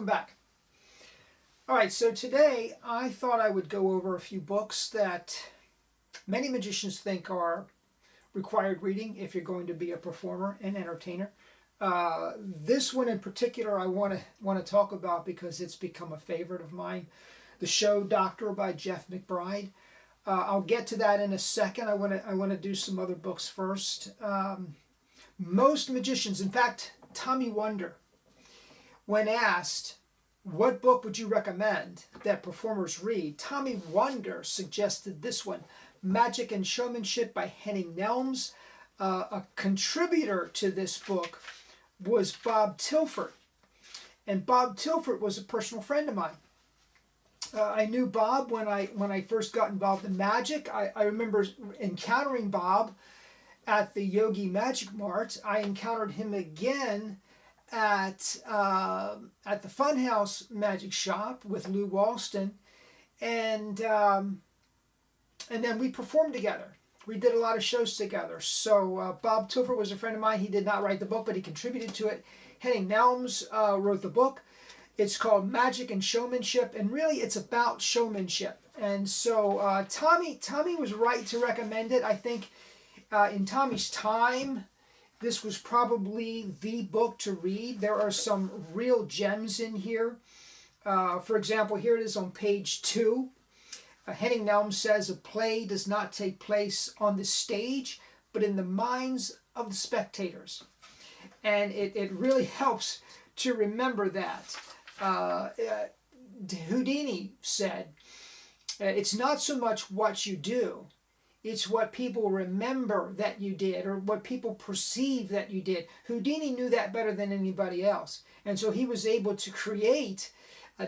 welcome back. All right, so today I thought I would go over a few books that many magicians think are required reading if you're going to be a performer and entertainer. This one in particular I want to talk about because it's become a favorite of mine. The Show Doctor by Jeff McBride. I'll get to that in a second. I want to do some other books first. Most magicians, in fact, Tommy Wonder, when asked, what book would you recommend that performers read? Tommy Wonder suggested this one, Magic and Showmanship by Henning Nelms. A contributor to this book was Bob Tilford. And Bob Tilford was a personal friend of mine. I knew Bob when I first got involved in magic. I remember encountering Bob at the Yogi Magic Mart. I encountered him again at the Funhouse Magic Shop with Lou Walston, and then we performed together. We did a lot of shows together. So Bob Tilford was a friend of mine. He did not write the book, but he contributed to it. Henning Nelms wrote the book. It's called Magic and Showmanship, and really it's about showmanship. And so Tommy was right to recommend it. I think in Tommy's time, this was probably the book to read. There are some real gems in here. For example, here it is on page 2. Henning Nelms says, a play does not take place on the stage, but in the minds of the spectators. And it really helps to remember that. Houdini said, it's not so much what you do, it's what people remember that you did or what people perceive that you did. Houdini knew that better than anybody else. And so he was able to create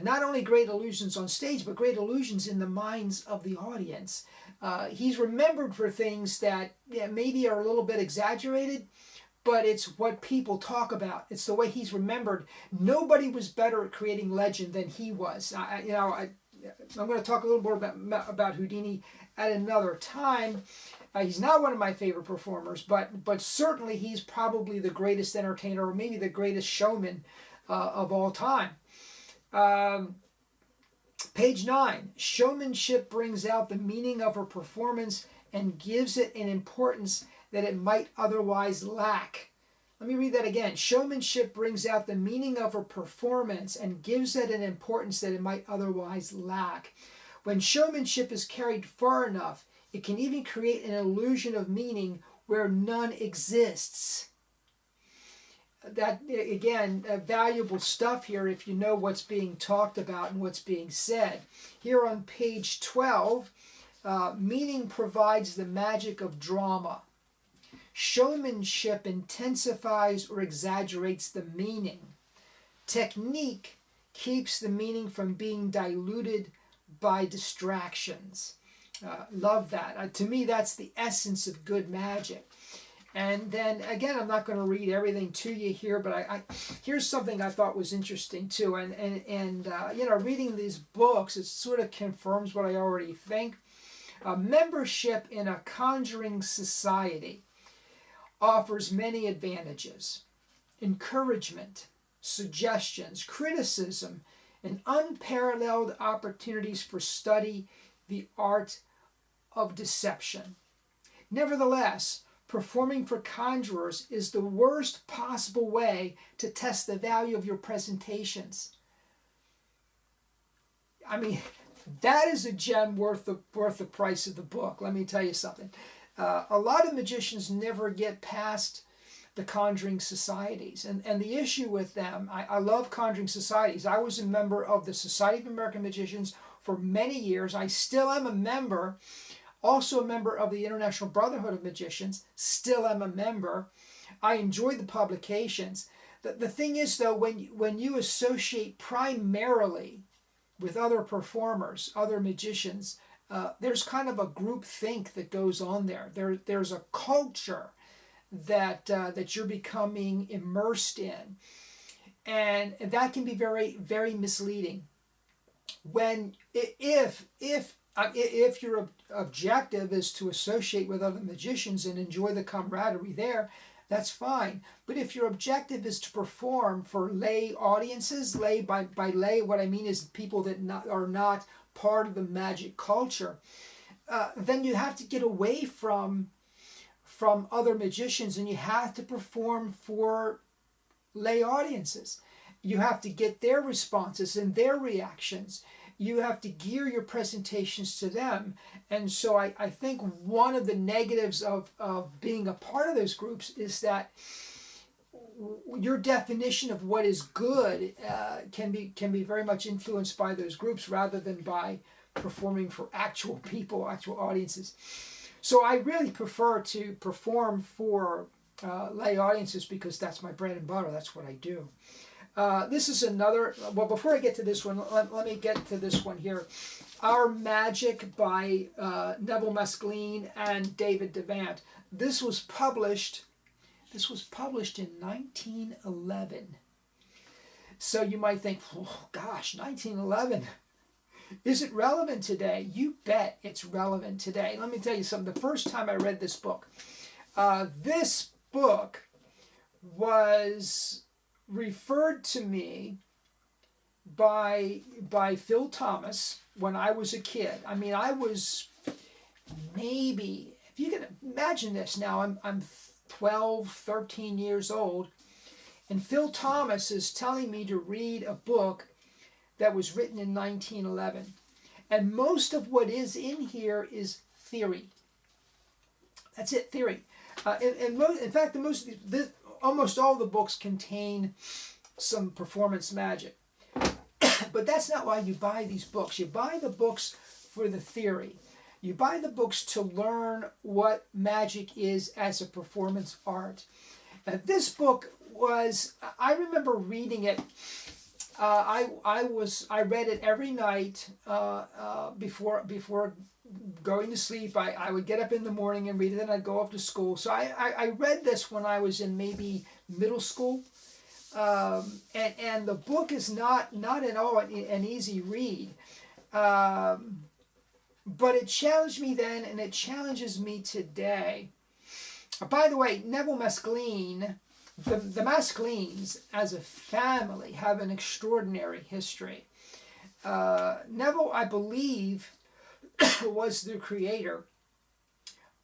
not only great illusions on stage, but great illusions in the minds of the audience. He's remembered for things that maybe are a little bit exaggerated, but it's what people talk about. It's the way he's remembered. Nobody was better at creating legend than he was. I'm going to talk a little more about Houdini at another time. He's not one of my favorite performers, but certainly he's probably the greatest entertainer, or maybe the greatest showman of all time. Page 9, showmanship brings out the meaning of a performance and gives it an importance that it might otherwise lack. Let me read that again. Showmanship brings out the meaning of a performance and gives it an importance that it might otherwise lack. When showmanship is carried far enough, it can even create an illusion of meaning where none exists. That, again, valuable stuff here if you know what's being talked about and what's being said. Here on page 12, meaning provides the magic of drama. Showmanship intensifies or exaggerates the meaning. Technique keeps the meaning from being diluted by distractions. Love that. To me, that's the essence of good magic. And then, again, I'm not going to read everything to you here, but here's something I thought was interesting, too. And reading these books, it sort of confirms what I already think. Membership in a conjuring society offers many advantages: encouragement, suggestions, criticism, and unparalleled opportunities for study the art of deception. Nevertheless, performing for conjurers is the worst possible way to test the value of your presentations. I mean, that is a gem worth the price of the book. Let me tell you something. A lot of magicians never get past the conjuring societies. And the issue with them, I love conjuring societies. I was a member of the Society of American Magicians for many years. I still am a member. Also a member of the International Brotherhood of Magicians. Still am a member. I enjoy the publications. The thing is, though, when you associate primarily with other performers, other magicians, there's kind of a group think that goes on there. There's a culture that you're becoming immersed in, and that can be very, very misleading. If your objective is to associate with other magicians and enjoy the camaraderie there, that's fine. But if your objective is to perform for lay audiences, lay by lay, what I mean is people that are not part of the magic culture, then you have to get away from other magicians, and you have to perform for lay audiences. You have to get their responses and their reactions. You have to gear your presentations to them. And so I think one of the negatives of being a part of those groups is that your definition of what is good can be very much influenced by those groups rather than by performing for actual people, actual audiences. So I really prefer to perform for lay audiences because that's my bread and butter. That's what I do. This is another, well, before I get to this one, let me get to this one here. Our Magic by Nevil Maskelyne and David Devant. This was published in 1911. So you might think, oh gosh, 1911. Is it relevant today? You bet it's relevant today. Let me tell you something. The first time I read this book was referred to me by Phil Thomas when I was a kid. I mean, I was maybe, if you can imagine this now, I'm 12, 13 years old, and Phil Thomas is telling me to read a book that was written in 1911. And most of what is in here is theory. That's it, theory. In fact, almost all the books contain some performance magic. But that's not why you buy these books. You buy the books for the theory. You buy the books to learn what magic is as a performance art. Now, this book was, I remember reading it. I read it every night before going to sleep. I would get up in the morning and read it, and I'd go off to school. So I read this when I was in maybe middle school. And the book is not at all an easy read. But it challenged me then, and it challenges me today. By the way, Nevil Maskelyne, the Maskelynes as a family have an extraordinary history. Nevil, I believe, was the creator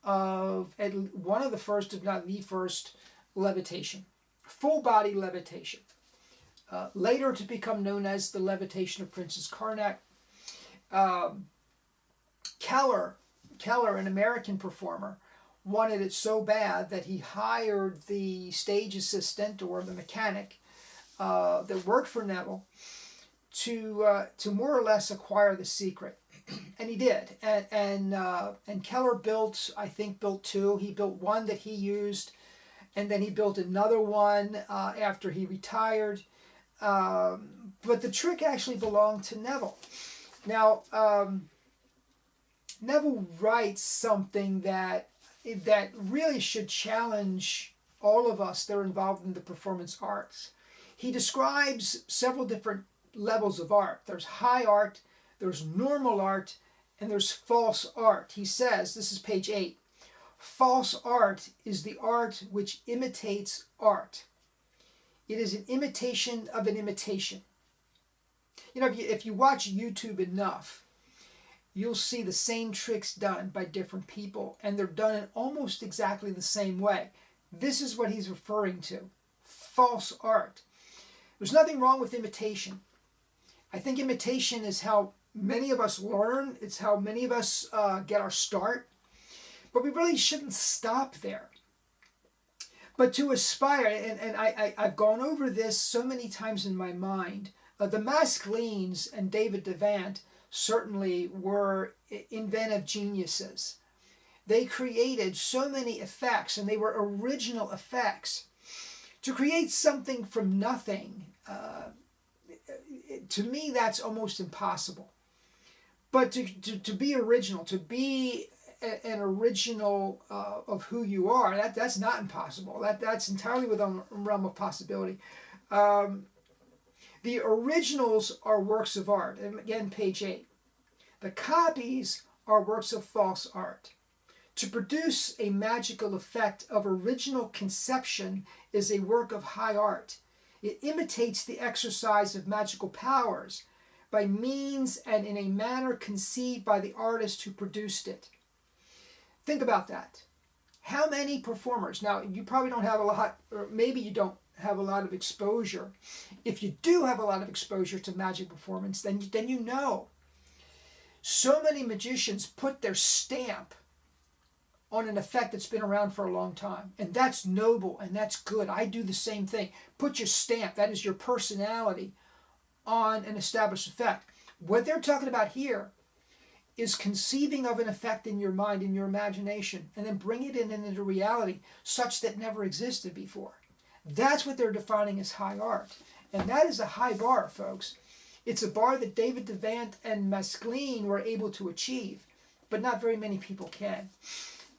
of one of the first, if not the first, levitation. Full body levitation. Later to become known as the levitation of Princess Karnak. Keller, an American performer, wanted it so bad that he hired the stage assistant or the mechanic that worked for Nevil to more or less acquire the secret. And he did. And Keller built two. He built one that he used, and then he built another one after he retired. But the trick actually belonged to Nevil. Now, Nevil writes something that really should challenge all of us that are involved in the performance arts. He describes several different levels of art. There's high art, there's normal art, and there's false art. He says, this is page 8, false art is the art which imitates art. It is an imitation of an imitation. You know, if you watch YouTube enough, you'll see the same tricks done by different people, and they're done in almost exactly the same way. This is what he's referring to. False art. There's nothing wrong with imitation. I think imitation is how many of us learn. It's how many of us get our start. But we really shouldn't stop there. But to aspire, and I've gone over this so many times in my mind, the Maskelynes and David Devant certainly were inventive geniuses. They created so many effects, and they were original effects. To create something from nothing, to me, that's almost impossible. But to be original, to be an original of who you are, that's not impossible. That's entirely within the realm of possibility. The originals are works of art. And again, page 8. The copies are works of false art. To produce a magical effect of original conception is a work of high art. It imitates the exercise of magical powers by means and in a manner conceived by the artist who produced it. Think about that. How many performers, now you probably don't have a lot, or maybe you don't have a lot of exposure. If you do have a lot of exposure to magic performance, then you know. So many magicians put their stamp on an effect that's been around for a long time. And that's noble and that's good. I do the same thing. Put your stamp, that is your personality, on an established effect. What they're talking about here is conceiving of an effect in your mind, in your imagination, and then bring it into reality such that never existed before. That's what they're defining as high art. And that is a high bar, folks. It's a bar that David Devant and Maskelyne were able to achieve, but not very many people can.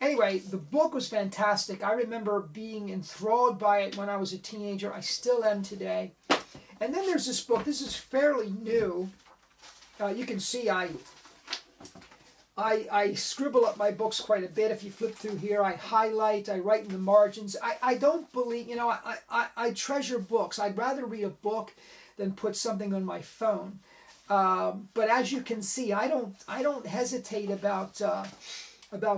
Anyway, the book was fantastic. I remember being enthralled by it when I was a teenager. I still am today. And then there's this book. This is fairly new. You can see I scribble up my books quite a bit. If you flip through here, I highlight, I write in the margins. I don't believe, I treasure books. I'd rather read a book than put something on my phone. But as you can see, I don't hesitate about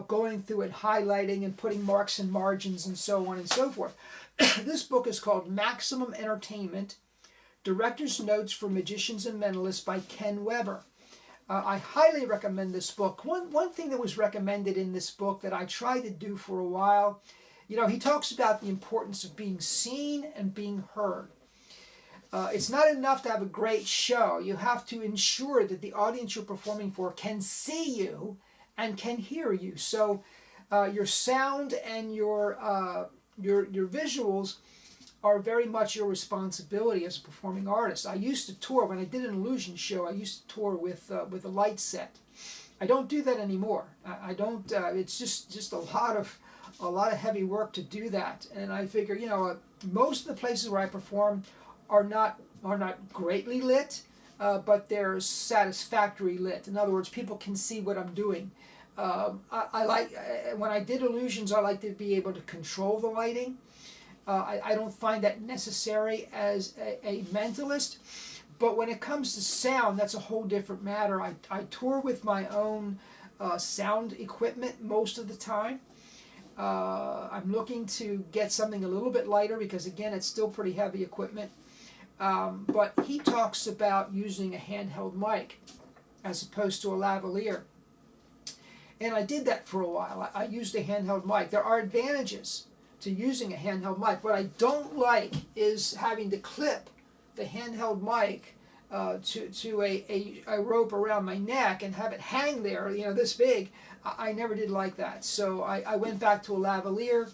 going through and highlighting and putting marks and margins and so on and so forth. This book is called Maximum Entertainment, Director's Notes for Magicians and Mentalists by Ken Weber. I highly recommend this book. One thing that was recommended in this book that I tried to do for a while, he talks about the importance of being seen and being heard. It's not enough to have a great show. You have to ensure that the audience you're performing for can see you and can hear you. So your sound and your visuals are very much your responsibility as a performing artist. I used to tour, when I did an illusion show, I used to tour with a light set. I don't do that anymore. I don't, it's just a lot of heavy work to do that. And I figure, most of the places where I perform are not greatly lit, but they're satisfactory lit. In other words, people can see what I'm doing. I like, when I did illusions, I like to be able to control the lighting. I don't find that necessary as a mentalist, but when it comes to sound, that's a whole different matter. I tour with my own sound equipment most of the time. I'm looking to get something a little bit lighter because, again, it's still pretty heavy equipment. But he talks about using a handheld mic as opposed to a lavalier. And I did that for a while. I used a handheld mic. There are advantages to using a handheld mic. What I don't like is having to clip the handheld mic to a rope around my neck and have it hang there, this big. I never did like that. So I went back to a lavalier.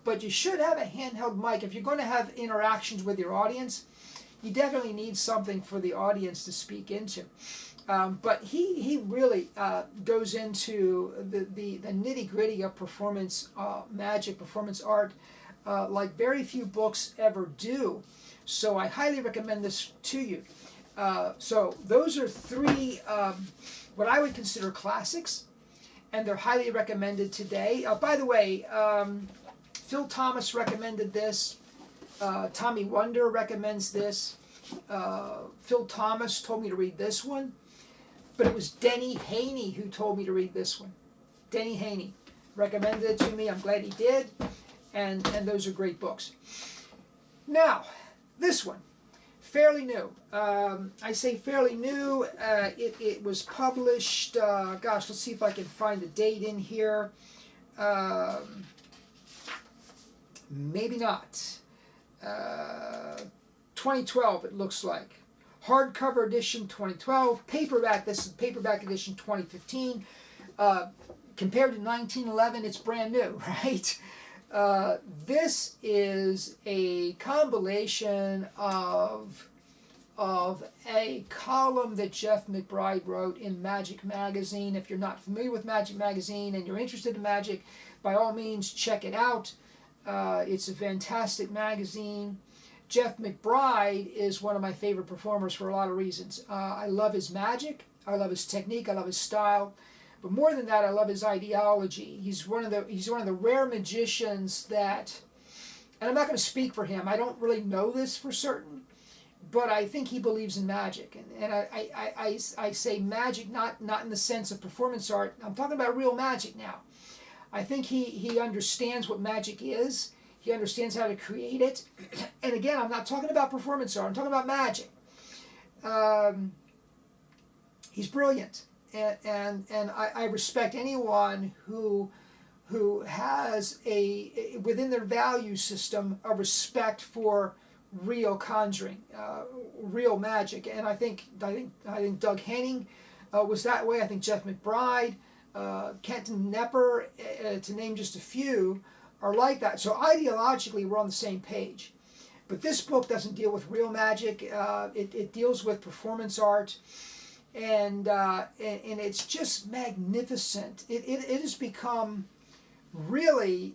But you should have a handheld mic. If you're going to have interactions with your audience, you definitely need something for the audience to speak into. But he really goes into the nitty-gritty of performance magic, performance art, like very few books ever do. So I highly recommend this to you. So those are three what I would consider classics, and they're highly recommended today. By the way, Phil Thomas recommended this. Tommy Wonder recommends this. Phil Thomas told me to read this one. But it was Denny Haney who told me to read this one. Denny Haney recommended it to me. I'm glad he did. And those are great books. Now, this one, fairly new. I say fairly new. It was published, gosh, let's see if I can find the date in here. Maybe not. 2012, it looks like. Hardcover edition 2012, paperback, this is paperback edition 2015. Compared to 1911, it's brand new, right? This is a compilation of a column that Jeff McBride wrote in Magic Magazine. If you're not familiar with Magic Magazine and you're interested in magic, by all means, check it out. It's a fantastic magazine. Jeff McBride is one of my favorite performers for a lot of reasons. I love his magic, I love his technique, I love his style, But more than that, I love his ideology. He's one of the rare magicians that, and I'm not going to speak for him. I don't really know this for certain, but I think he believes in magic. And I say magic not in the sense of performance art. I'm talking about real magic now. I think he understands what magic is. He understands how to create it. And again, I'm not talking about performance art. I'm talking about magic. He's brilliant. And I respect anyone who has within their value system a respect for real conjuring, real magic. And I think Doug Henning was that way. I think Jeff McBride, Kenton Nepper, to name just a few, are like that. So ideologically, we're on the same page. But this book doesn't deal with real magic. It deals with performance art, and it's just magnificent. It has become really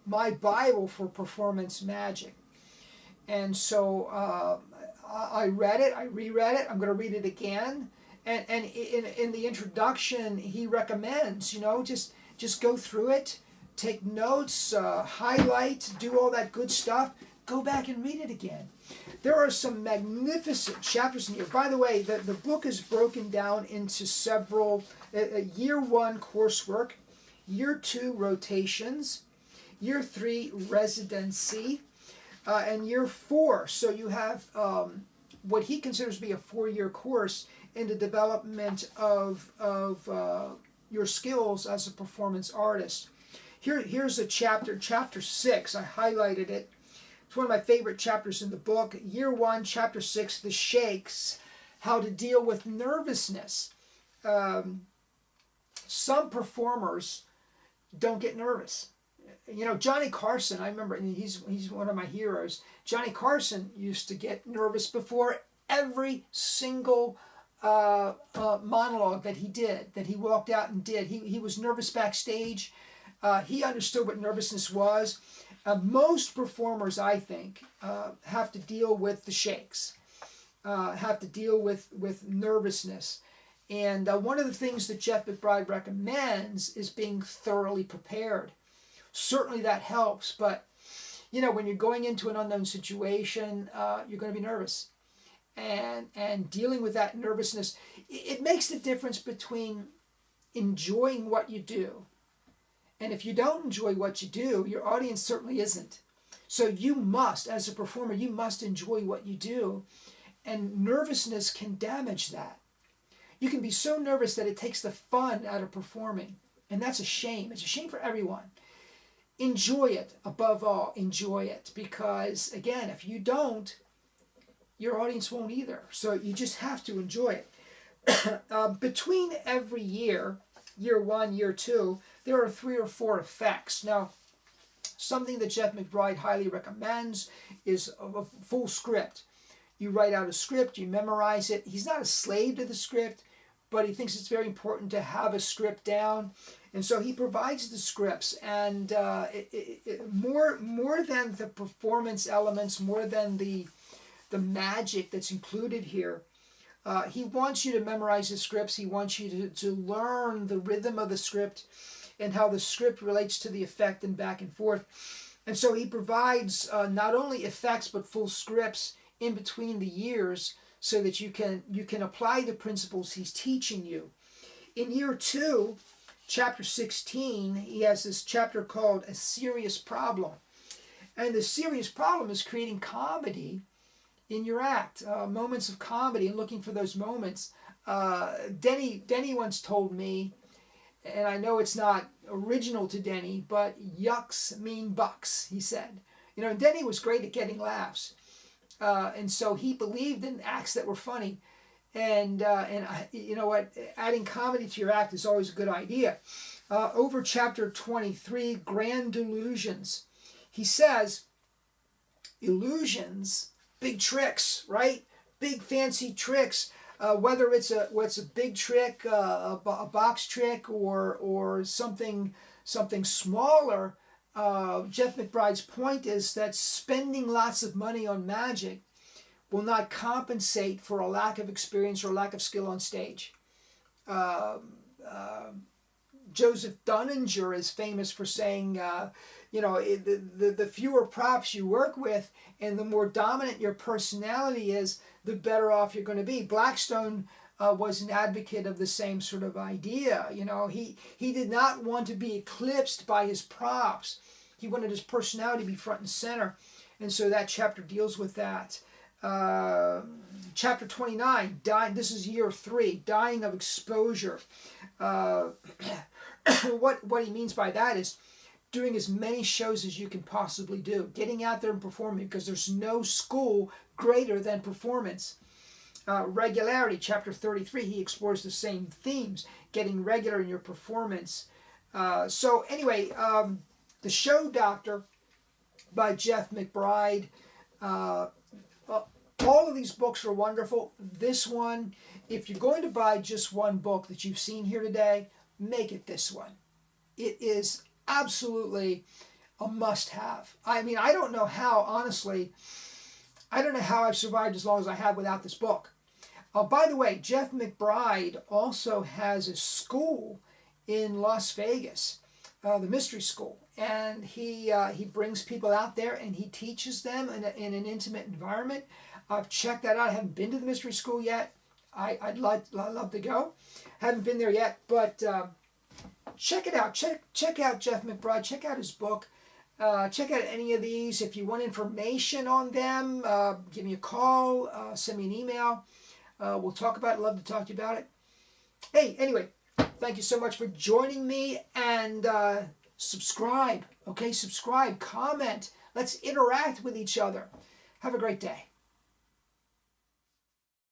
my Bible for performance magic. And so I read it, I reread it, I'm going to read it again. And in the introduction, he recommends, just go through it, take notes, highlight, do all that good stuff, go back and read it again. There are some magnificent chapters in here. By the way, the book is broken down into several, year 1 coursework, year 2 rotations, year 3 residency, and year 4. So you have what he considers to be a 4-year course in the development of your skills as a performance artist. Here's a chapter 6. I highlighted it. It's one of my favorite chapters in the book. Year 1, chapter 6, The Shakes, how to deal with nervousness. Some performers don't get nervous. Johnny Carson, I remember, and he's one of my heroes. Johnny Carson used to get nervous before every single monologue that he did, that he walked out and did. He was nervous backstage. He understood what nervousness was. Most performers, I think, have to deal with the shakes, have to deal with nervousness. And one of the things that Jeff McBride recommends is being thoroughly prepared. Certainly that helps, but when you're going into an unknown situation, you're going to be nervous. And dealing with that nervousness, it makes the difference between enjoying what you do. And if you don't enjoy what you do, your audience certainly isn't. So you must, as a performer, you must enjoy what you do. And nervousness can damage that. You can be so nervous that it takes the fun out of performing. And that's a shame. It's a shame for everyone. Enjoy it, above all, enjoy it. Because, again, if you don't, your audience won't either. So you just have to enjoy it. Between every year 1, year 2, there are 3 or 4 effects. Now, something that Jeff McBride highly recommends is a full script. You write out a script, you memorize it. He's not a slave to the script, but he thinks it's very important to have a script down. And so he provides the scripts, and more than the performance elements, more than the magic that's included here, he wants you to memorize the scripts. He wants you to learn the rhythm of the script and how the script relates to the effect and back and forth. And so he provides not only effects but full scripts in between the years so that you can apply the principles he's teaching you. In year 2, chapter 16, he has this chapter called A Serious Problem. And the serious problem is creating comedy in your act, moments of comedy, and looking for those moments. Denny once told me, and I know it's not original to Denny, but yucks mean bucks, he said. Denny was great at getting laughs. And so he believed in acts that were funny. And you know what? Adding comedy to your act is always a good idea. Over chapter 23, Grand Delusions, he says, illusions, big tricks, right? Big fancy tricks. Whether it's a big trick, a box trick, or something smaller. Jeff McBride's point is that spending lots of money on magic will not compensate for a lack of experience or a lack of skill on stage. Joseph Dunninger is famous for saying, you know, the fewer props you work with and the more dominant your personality is, the better off you're going to be. Blackstone was an advocate of the same sort of idea. You know, he did not want to be eclipsed by his props. He wanted his personality to be front and center. And so that chapter deals with that. Chapter 29, this is year 3, dying of exposure. What he means by that is doing as many shows as you can possibly do. Getting out there and performing, because there's no school greater than performance. Regularity, chapter 33, he explores the same themes. Getting regular in your performance. So anyway, The Show Doctor by Jeff McBride. All of these books are wonderful. This one, if you're going to buy just one book that you've seen here today, make it this one. It is absolutely a must-have. I mean, I don't know how, honestly, I don't know how I've survived as long as I have without this book. By the way, Jeff McBride also has a school in Las Vegas, the Mystery School. And he brings people out there and he teaches them in an intimate environment. I've checked that out. I haven't been to the Mystery School yet. I'd love to go. Haven't been there yet, but check it out. Check out Jeff McBride. Check out his book. Check out any of these. If you want information on them, give me a call. Send me an email. We'll talk about it. Love to talk to you about it. Hey, anyway, thank you so much for joining me, and subscribe. Okay, subscribe, comment. Let's interact with each other. Have a great day.